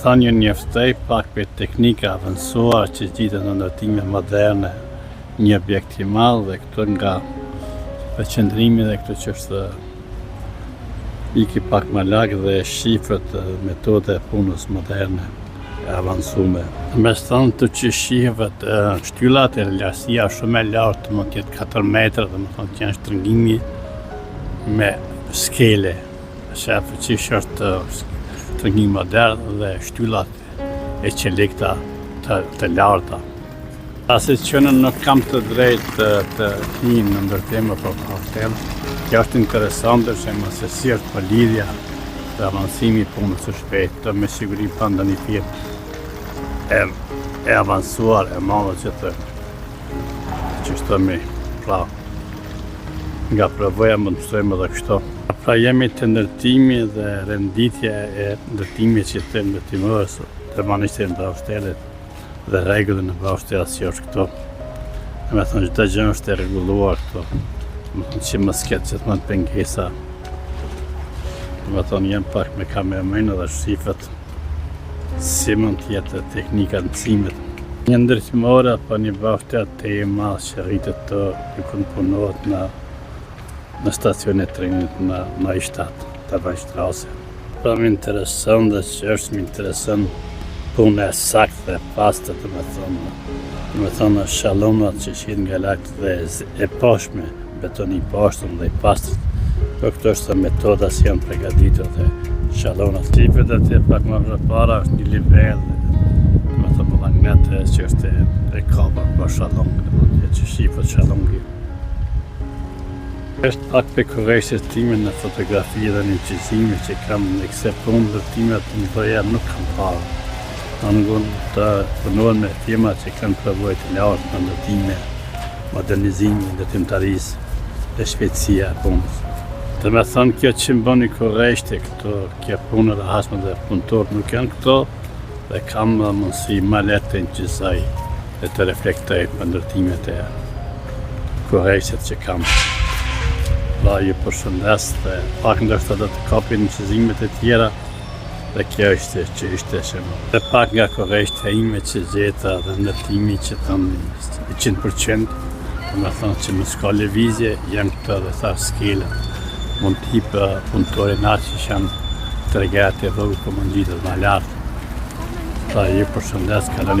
thënë një njoftoj pak për teknika avancuar që gjiten në ndërtime moderne, një objekt i madh dhe këto nga përqendrimi dhe këto që është iki pak më larg dhe shifrat metode e punës moderne e avancume. Me thënë të që shifrat shtyllat e lartësia shumë e lartë, mund të jetë 4 metra, dhe më thënë që janë shtrëngimi me skele, se fuqish është shtrëngim modern dhe shtyllat e qelikta të larta. Pasi që nuk kam të drejtë të hinë në ndërtime për hotel, kjo është interesante se më se si është për lidhja dhe avancimi i punës së shpejtë, me siguri pa ndonjë firmë e avancuar e madhe që shtomi pra nga përvoja mund të shtojmë edhe kështu. Pra jemi të ndërtimi dhe renditja e ndërtimi që të ndërtimërës të manishtë në baustelet dhe regullin në baustelet që është këto. Me thënë çdo gjë është e rregulluar këto. Me thënë që mos ketë që të mund pengesa. Me thënë jem pak me kameramenë dhe shifët si mund të jetë teknika në mësimit. Një ndërtimore apo një baustet të i madh që rritet të punohet në stacionet trenit në ishtat të Vajshtrase. Pra më interesën dhe që është më interesën punë e saktë dhe pastër, të me thënë shalonat që shenë nga lart dhe e pashme, betoni i pashtëm dhe i pastër. Po këto është metoda si janë përgatitur dhe shalonat. Shifët e të pak më përpara është një libel, me thënë magnetë që është e kapa për shalongë, që shifët shalongë. Është pak për korrekshës time në fotografi dhe në qizime që kam në këse punë ndërtimet të mëdha nuk kam parë. Angon të punohen me firma që kanë përvojë të lartë në ndërtime, modernizimi, ndërtimtarisë dhe shpejtësia e punës. Të me thënë kjo që më bëni korrekshë këto, kjo punë dhe hasme dhe punëtorë nuk janë këto, dhe kam mundësi ma letë të inqizaj dhe të reflektoj për ndërtimet e korrekshët që kam. Pra ju përshëndes dhe pak ndoshta do të kapin në qizimet e tjera dhe kjo ishte që ishte shemë. Dhe pak nga korrekshët e ime që gjeta dhe ndërtimi që thëmë 100%, dhe me thënë që më s'ka lëvizje, janë këto dhe tha skele. Mund t'hipë punëtore na që janë të regat e rrugë për mund gjitët ma lartë. Pra ju përshëndes, kaloni